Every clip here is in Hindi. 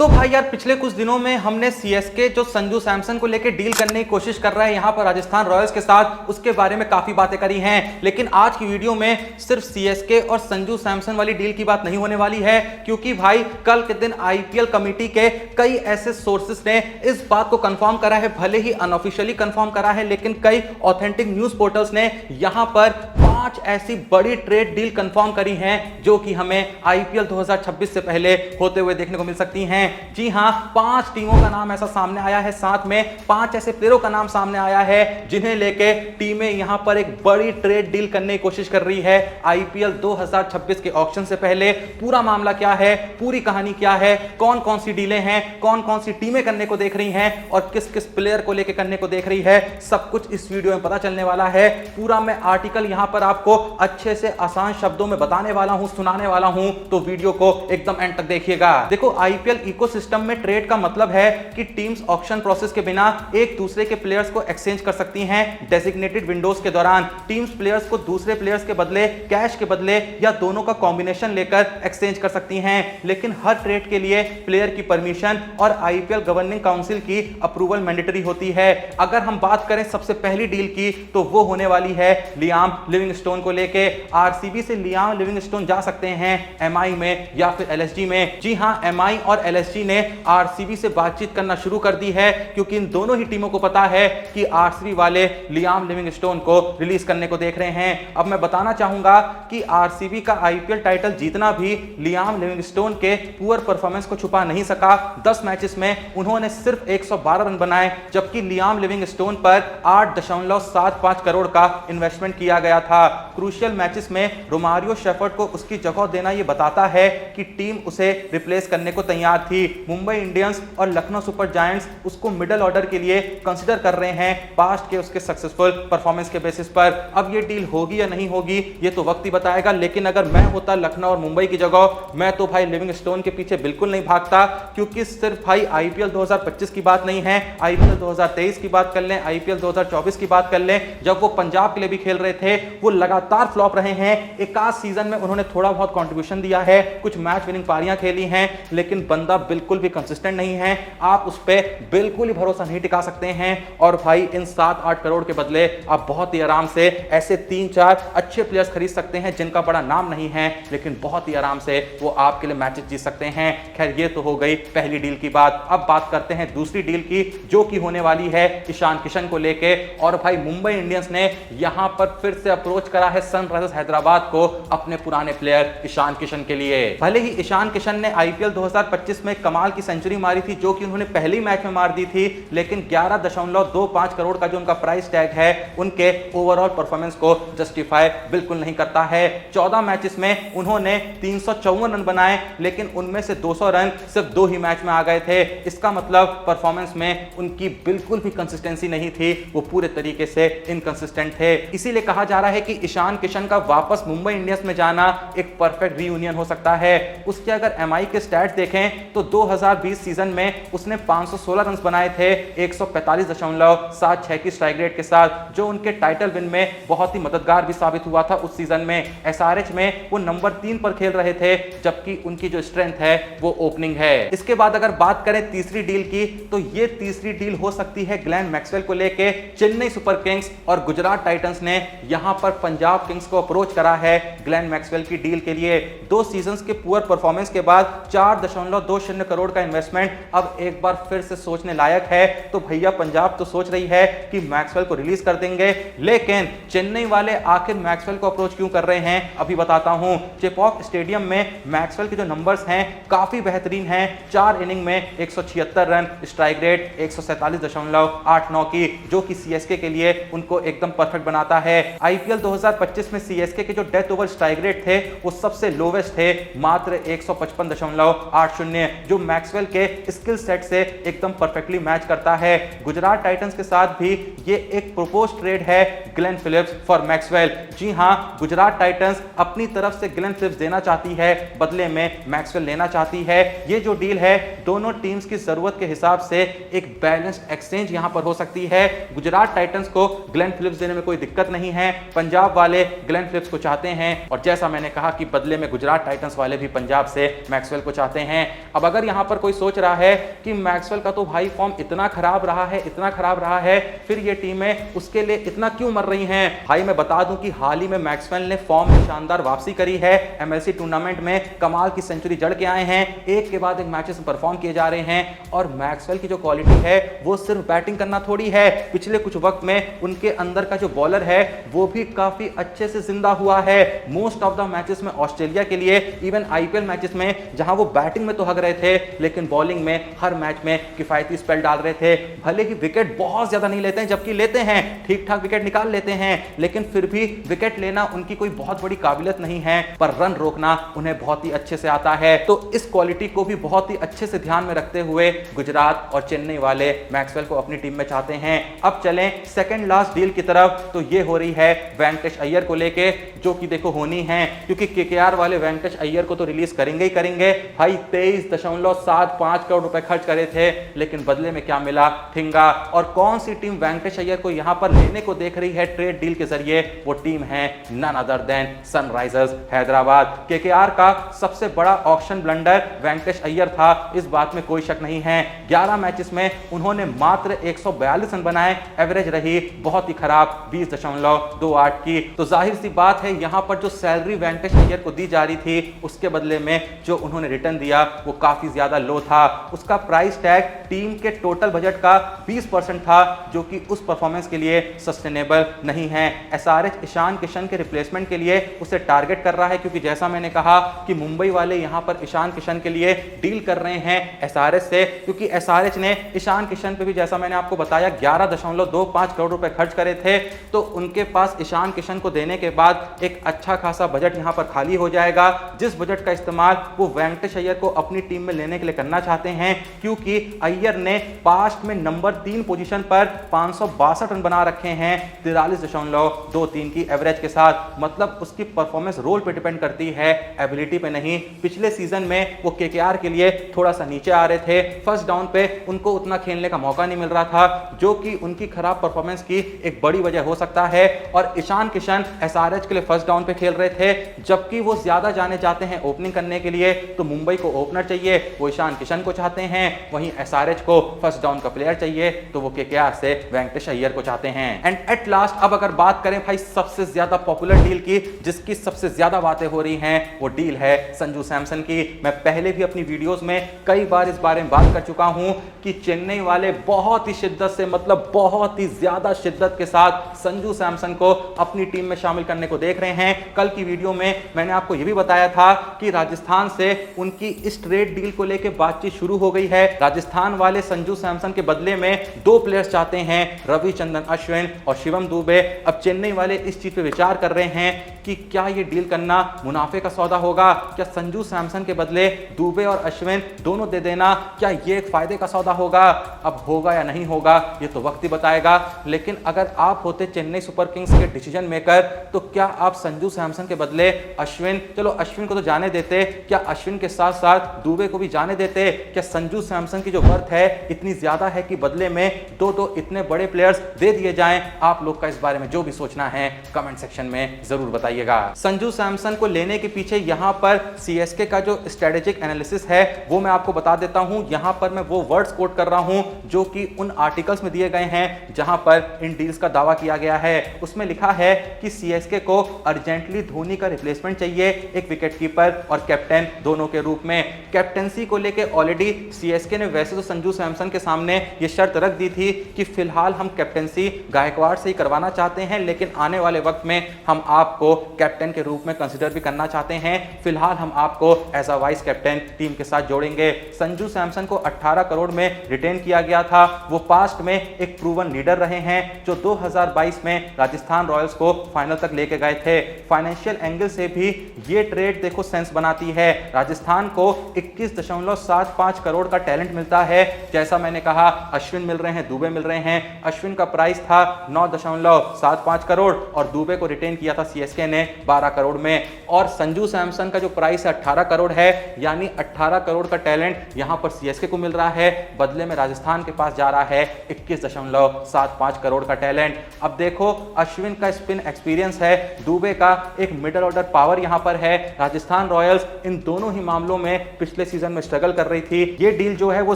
तो भाई यार पिछले कुछ दिनों में हमने सीएसके जो संजू सैमसन को लेकर डील करने की कोशिश कर रहा है यहां पर राजस्थान रॉयल्स के साथ, उसके बारे में काफी बातें करी हैं। लेकिन आज की वीडियो में सिर्फ सीएसके और संजू सैमसन वाली डील की बात नहीं होने वाली है, क्योंकि भाई कल के दिन आईपीएल कमेटी के कई ऐसे सोर्सेस ने इस बात को कंफर्म करा है, भले ही अनऑफिशियली कंफर्म करा है, लेकिन कई ऑथेंटिक न्यूज पोर्टल्स ने यहां पर 5 ऐसी बड़ी ट्रेड डील कंफर्म करी हैं जो कि हमें आईपीएल 2026 से पहले होते हुए देखने को मिल सकती हैं। जी हां, 5 टीमों का नाम ऐसा सामने आया है, साथ में 5 ऐसे प्लेयरों का नाम सामने आया है जिन्हें लेके टीमें यहां पर एक बड़ी ट्रेड डील करने की कोशिश कर रही है आईपीएल 2026 के ऑक्शन से पहले। पूरा मामला क्या है, पूरी कहानी क्या है, कौन कौन सी डीलें हैं, कौन कौन सी टीमें करने को देख रही हैं और किस किस प्लेयर को लेकर करने को देख रही है, सब कुछ इस वीडियो में पता चलने वाला है। पूरा मैं आर्टिकल यहां पर आपको अच्छे से आसान शब्दों में बताने वाला हूं, सुनाने वाला हूं, तो वीडियो को एकदम एंड तक देखिएगा। देखो, आईपीएल इकोसिस्टम में ट्रेड का मतलब है कि टीम्स ऑक्शन प्रोसेस के बिना एक दूसरे के प्लेयर्स को एक्सचेंज कर सकती हैं डेजिग्नेटेड विंडोज के दौरान। टीम्स प्लेयर्स को दूसरे प्लेयर्स के बदले, कैश के बदले या दोनों का कॉम्बिनेशन लेकर एक्सचेंज कर सकती हैं, लेकिन हर ट्रेड के लिए प्लेयर की परमिशन और आईपीएल गवर्निंग काउंसिल की अप्रूवल मैंडेटरी होती है। अगर हम बात करें सबसे पहली डील की, तो वो होने वाली है लियाम लिविंगस्टोन को लेके। आरसीबी से लियाम लिविंगस्टोन जा सकते हैं एमआई में या फिर एलएसजी में। जी हां, एमआई और एलएसजी ने आरसीबी से बातचीत करना शुरू कर दी है, क्योंकि इन दोनों ही टीमों को पता है कि आरसीबी वाले लियाम लिविंगस्टोन को रिलीज करने को देख रहे हैं। अब मैं बताना चाहूंगा कि आरसीबी का आईपीएल टाइटल जीतना भी लियाम लिविंगस्टोन के पुअर परफॉर्मेंस को छुपा नहीं सका। 10 मैचेस में उन्होंने सिर्फ 112 रन बनाए, जबकि लियाम लिविंगस्टोन पर 8.75 करोड़ का इन्वेस्टमेंट किया गया था। क्रूशियल मैचेस में रोमारियो शेफर्ड को उसकी जगह देना यह बताता है कि टीम उसे रिप्लेस करने को तैयार थी। मुंबई इंडियंस और लखनऊ सुपर जायंट्स उसको मिडिल ऑर्डर के लिए कंसीडर कर रहे हैं पास्ट के उसके सक्सेसफुल परफॉर्मेंस के बेसिस पर। अब ये डील होगी या नहीं होगी ये तो वक्त ही बताएगा, लेकिन अगर मैं होता लखनऊ और मुंबई की जगह, मैं तो भाई लिविंगस्टोन के पीछे बिल्कुल नहीं भागता, क्योंकि सिर्फ भाई आईपीएल 2025 की बात नहीं है, आईपीएल 2023 की बात कर लें, आईपीएल 2024 की बात कर लें, जब वो पंजाब के लिए भी खेल रहे थे, वो लगातार फ्लॉप रहे हैं। एक आध सीजन में उन्होंने थोड़ा बहुत कंट्रीब्यूशन दिया है, कुछ मैच विनिंग पारियां खेली हैं, लेकिन बंदा बिल्कुल भी कंसिस्टेंट नहीं है। आप उस पर बिल्कुल ही भरोसा नहीं टिका सकते हैं। और भाई इन 7-8 करोड़ के बदले आप बहुत ही आराम से ऐसे 3-4 अच्छे प्लेयर्स खरीद सकते हैं जिनका बड़ा नाम नहीं है, लेकिन बहुत ही आराम से वो आपके लिए मैचेस जीत सकते हैं। खैर, ये तो हो गई पहली डील की बात। अब बात करते हैं दूसरी डील की, जो कि होने वाली है ईशान किशन को लेके। और भाई मुंबई इंडियंस ने यहां पर फिर से अप्रोच करा है सनराइजर्स हैदराबाद को अपने पुराने प्लेयर ईशान किशन के लिए। भले ही ईशान किशन ने आईपीएल 2025 में कमाल की सेंचुरी मारी थी, जो कि उन्होंने पहले ही मैच में मार दी थी, लेकिन 11.25 करोड़ का जो उनका प्राइस टैग है उनके ओवरऑल परफॉर्मेंस को जस्टिफाई बिल्कुल नहीं करता है। 14 मैचेस में उन्होंने 354 रन बनाए, लेकिन उनमें से 200 रन सिर्फ 2 ही मैच में आ गए थे। इसका मतलब परफॉर्मेंस में उनकी बिल्कुल भी कंसिस्टेंसी नहीं थी, वो पूरे तरीके से इनकंसिस्टेंट थे। इसीलिए कहा जा रहा है कि ईशान किशन का वापस मुंबई इंडियंस में जाना एक परफेक्ट रीयूनियन हो सकता है। उसके अगर एमआई के स्टैट्स देखें तो 2020 सीजन में उसने 516 रन बनाए थे 145.76 की स्ट्राइक रेट के साथ, जो उनके टाइटल विन में बहुत ही मददगार भी साबित हुआ था उस सीजन में। एसआरएच में वो नंबर 3 पर खेल रहे थे, जबकि उनकी जो स्ट्रेंथ है वो ओपनिंग है। इसके बाद अगर बात करें तीसरी डील की, तो ये तीसरी डील हो सकती है ग्लेन मैक्सवेल को लेके। चेन्नई सुपर किंग्स और गुजरात टाइटंस ने यहां पर पंजाब किंग्स को अप्रोच करा है ग्लेन मैक्सवेल की डील के लिए। 2 सीजंस के पुअर परफॉर्मेंस के बाद 4.20 करोड़ का इन्वेस्टमेंट अब एक बार फिर से सोचने लायक है। तो भैया पंजाब तो सोच रही है कि मैक्सवेल को रिलीज कर देंगे, लेकिन चेन्नई वाले आखिर मैक्सवेल को अप्रोच क्यों कर रहे हैं अभी बताता हूं। चेपॉक स्टेडियम में मैक्सवेल के जो नंबर्स हैं काफी बेहतरीन हैं। 4 इनिंग में 176 रन, स्ट्राइक रेट 147.89 की, जो कि सीएसके के लिए उनको एकदम परफेक्ट बनाता है। आईपीएल 2025 में सीएसके के जो डेथ ओवर स्ट्राइक रेट थे वो सबसे लोवेस्ट थे, मात्र 155.80, जो मैक्सवेल के स्किल सेट से एकदम परफेक्टली मैच करता है। गुजरात टाइटंस के साथ भी ये एक प्रपोज ट्रेड है ग्लेन फिलिप्स फॉर मैक्सवेल। जी हां, गुजरात टाइटंस अपनी तरफ से ग्लेन फिलिप्स देना चाहती है, बदले में मैक्सवेल लेना चाहती है। ये जो डील है दोनों टीम्स की जरूरत के हिसाब से एक बैलेंस्ड एक्सचेंज यहां पर हो सकती है। गुजरात टाइटंस को ग्लेन फिलिप्स देने में कोई दिक्कत नहीं है, पंजाब वाले ग्लेन फिलिप्स को चाहते हैं, और जैसा मैंने कहा कि बदले में गुजरात टाइटंस वाले भी पंजाब से मैक्सवेल को चाहते हैं। अब अगर यहां पर कोई सोच रहा है कि मैक्सवेल का तो भाई फॉर्म इतना खराब रहा है, इतना खराब रहा है, फिर ये टीमें उसके लिए इतना क्यों मर रही हैं? भाई मैं बता दूं कि हाल ही में मैक्सवेल ने फॉर्म में शानदार वापसी करी है। एमएलसी टूर्नामेंट में कमाल की सेंचुरी जड़ के आए हैं, एक के बाद एक मैचेस में परफॉर्म किए जा रहे हैं। और मैक्सवेल की जो क्वालिटी है वो सिर्फ बैटिंग करना थोड़ी है, पिछले कुछ वक्त में उनके अंदर का जो बॉलर है वो भी काफी अच्छे से जिंदा हुआ है। मोस्ट ऑफ द मैचेस में ऑस्ट्रेलिया के लिए, इवन आईपीएल मैचेस में जहां वो बैटिंग में तो हग रहे थे लेकिन बॉलिंग में हर मैच में किफायती स्पेल डाल रहे थे। भले ही विकेट बहुत ज्यादा नहीं लेते हैं, जबकि लेते हैं, ठीक ठाक विकेट निकाल लेते हैं, लेकिन फिर भी विकेट लेना उनकी कोई बहुत बड़ी काबिलियत नहीं है, पर रन रोकना उन्हें बहुत ही अच्छे से आता है। तो इस क्वालिटी को भी बहुत ही अच्छे से ध्यान में रखते हुए गुजरात और चेन्नई वाले मैक्सवेल को अपनी टीम में चाहते हैं। अब चलें सेकंड लास्ट डील की तरफ, तो ये हो रही है वेंकटेश अय्यर को लेके, जो कि देखो होनी है, क्योंकि केकेआर वाले वेंकटेश अय्यर को तो रिलीज करेंगे ही करेंगे। भाई 23.75 करोड़ रुपए खर्च करे थे, लेकिन बदले में क्या मिला? ठिंगा। और कौन सी टीम वेंकटेश अय्यर को यहां पर लेने को देख रही है ट्रेड डील के जरिए? वो टीम है none other than Sunrisers Hyderabad. KKR का सबसे बड़ा ऑक्शन ब्लंडर वेंकटेश अय्यर था, इस बात में कोई शक नहीं है। 11 मैचेस में उन्होंने मात्र 142 रन बनाए, एवरेज रही बहुत ही खराब 20.28 की। तो जाहिर सी बात है यहां पर जो सैलरी वेंकटेश अय्यर को दी जा रही थी उसके बदले में जो उन्होंने रिटर्न दिया वो काफी ज्यादा लो था। उसका प्राइस टैग टीम के टोटल बजट का 20% था, जो कि उस परफॉर्मेंस के लिए सस्टेनेबल नहीं है। एसआरएच ईशान किशन के रिप्लेसमेंट के लिए उसे टारगेट कर रहा है, क्योंकि जैसा मैंने कहा कि मुंबई वाले यहां पर ईशान किशन के लिए डील कर रहे हैं एसआरएच से, क्योंकि एसआरएच ने ईशान किशन पे भी जैसा मैंने आपको बताया 11.25 करोड़ रुपए खर्च करे थे। तो उनके पास ईशान किशन को देने के बाद एक अच्छा खासा बजट यहां पर खाली हो जाएगा, जिस बजट का इस्तेमाल वो वेंकटेश अय्यर को अपनी टीम में लेने के लिए करना चाहते हैं, क्योंकि अय्यर ने पास्ट में नंबर 3 पोजीशन पर 562 रन बना रखे हैं 43.23 की एवरेज के साथ। मतलब उसकी परफॉर्मेंस रोल पे डिपेंड करती है, एबिलिटी पे नहीं। पिछले सीजन में वो केकेआर के लिए थोड़ा सा नीचे आ रहे थे, फर्स्ट डाउन पे उनको उतना खेलने का मौका नहीं मिल रहा था, जो कि उनकी खराब परफॉर्मेंस की एक बड़ी वजह हो सकता है। और ईशान किशन एसआरएच के लिए फर्स्ट डाउन पे खेल रहे थे, जबकि वो ज्यादा जाने जाते हैं ओपनिंग करने के लिए, तो मुंबई को ओपनर चाहिए, वो ईशान किशन को चाहते हैं। वहीं एसआरएच को फर्स्ट डाउन का प्लेयर चाहिए, तो वो केकेआर से वेंकटेश अय्यर को चाहते हैं। एंड एट लास्ट अब अगर बात करें भाई सबसे ज्यादा पॉपुलर डील की, जिसकी सबसे ज्यादा बातें हो रही हैं, वो डील है संजू सैमसन की। मैं पहले भी अपनी वीडियोस में कई बार इस बारे में बात कर चुका हूं कि चेन्नई वाले बहुत ही शिद्दत से, मतलब बहुत ही ज्यादा शिद्दत के साथ संजू सैमसन को अपनी टीम में शामिल करने को देख रहे हैं। कल की वीडियो में मैंने आपको यह भी बताया था कि राजस्थान से उनकी इस ट्रेड डील को लेकर बातचीत शुरू हो गई है। राजस्थान वाले संजू सैमसन के बदले में 2 प्लेयर्स चाहते हैं, रविचंद्रन अश्विन और शिवम दुबे। अब चेन्नई वाले इस चीज पे विचार कर रहे हैं कि क्या ये डील करना मुनाफे का सौदा होगा? क्या संजू सैमसन के बदले दुबे और अश्विन दोनों दे देना, क्या ये एक फायदे का सौदा होगा? अब होगा या नहीं होगा ये तो वक्त ही बताएगा। लेकिन अगर आप होते चेन्नई सुपर किंग्स के डिसीजन मेकर, तो क्या आप संजू सैमसन के बदले अश्विन, चलो अश्विन को तो जाने देते, क्या अश्विन के साथ साथ दुबे को भी जाने देते? क्या संजू सैमसन की जो वर्थ है इतनी ज्यादा है कि बदले में दो इतने बड़े प्लेयर्स दे दिए जाएं? आप लोग का इस बारे में जो भी सोचना है कमेंट सेक्शन में जरूर बताइएगा। संजू सैमसन को लेने के पीछे यहां पर सीएसके का जो स्ट्रेटेजिक एनालिसिस है वो मैं आपको बता देता हूं। यहां पर मैं वो वर्ड्स कोट कर रहा हूं जो कि उन आर्टिकल्स में दिए गए हैं जहां पर इन डील्स का दावा किया गया है। उसमें लिखा है कि सीएसके को अर्जेंटली धोनी का रिप्लेसमेंट चाहिए, एक विकेटकीपर और कैप्टन दोनों के रूप में। कैप्टनसी को लेके ऑलरेडी सीएसके ने वैसे तो संजू सैमसन के सामने ये शर्त रख दी थी कि फिलहाल हम कैप्टनसी गायकवाड़ से ही करवाना चाहते हैं, लेकिन आने वाले वक्त में हम आपको कैप्टन के रूप में कंसीडर भी करना चाहते हैं। फिलहाल हम आपको as a vice captain team के साथ जोड़ेंगे। संजू सैमसन को 18 करोड़ में रिटेन किया गया था। वो पास्ट में एक प्रूवन लीडर रहे हैं जो 2022 में राजस्थान रॉयल्स को फाइनल तक लेके गए थे। फाइनेंशियल एंगल से भी ये ट्रेड देखो सेंस बनाती है। राजस्थान को 21.75 करोड़ का टैलेंट मिलता है। जैसा मैंने कहा अश्विन मिल रहे हैं, दुबे मिल रहे हैं। अश्विन का प्राइस था 9.75 करोड़ और दुबे को रिटेन किया था सीएसके ने 12 करोड़ में। और संजू सैमसन का जो प्राइस है 18 करोड़ है, यानी 18 करोड़ का टैलेंट यहां पर सीएसके को मिल रहा है, बदले में राजस्थान के पास जा रहा है 21.75 करोड़ का टैलेंट। अब देखो अश्विन का स्पिन एक्सपीरियंस है, दुबे का एक मिडल ऑर्डर पावर यहां पर है। राजस्थान रॉयल्स इन दोनों ही मामलों में पिछले सीजन में स्ट्रगल कर रही थी। ये डील जो है वो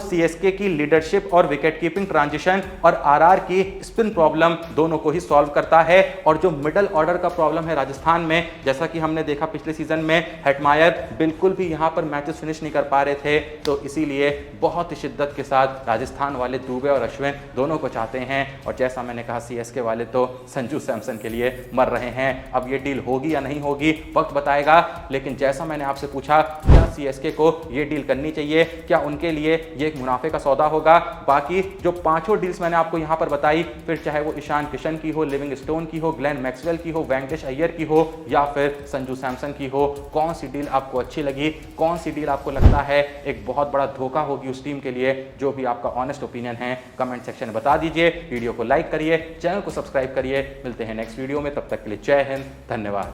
सीएसके की लीडरशिप और विकेट कीपिंग ट्रांजिशन और आरआर की स्पिन प्रॉब्लम दोनों को ही सॉल्व करता है। और जो मिडल ऑर्डर का प्रॉब्लम है राजस्थान में, जैसा कि हमने देखा पिछले सीजन में हेटमायर बिल्कुल भी यहां पर मैचेस फिनिश नहीं कर पा रहे थे, तो इसीलिए बहुत ही शिद्दत के साथ राजस्थान वाले दुबे और अश्विन दोनों को चाहते हैं। और जैसा मैंने कहा, सीएसके वाले तो संजू सैमसन के लिए मर रहे हैं। अब ये डील होगी या नहीं होगी वक्त बताएगा, लेकिन जैसा मैंने आपसे पूछा क्या सीएसके को ये डील करनी चाहिए, क्या उनके लिए ये एक मुनाफे का सौदा होगा। बाकी जो पांचों डील्स मैंने आपको यहां पर बताई, फिर चाहे वो ईशान किशन की हो, लिविंगस्टोन की हो, ग्लेन मैक्सवेल की हो, वेंकटेश अय्यर की हो या फिर संजू सैमसन की हो, कौन सी डील आपको अच्छी लगी, कौन सी डील आपको लगता है एक बहुत बड़ा धोखा होगी उस टीम के लिए, जो भी आपका ऑनेस्ट ओपिनियन है कमेंट सेक्शन में बता दीजिए। वीडियो को लाइक करिए, चैनल को सब्सक्राइब करिए। मिलते हैं नेक्स्ट वीडियो में, तब तक के लिए जय हिंद, धन्यवाद।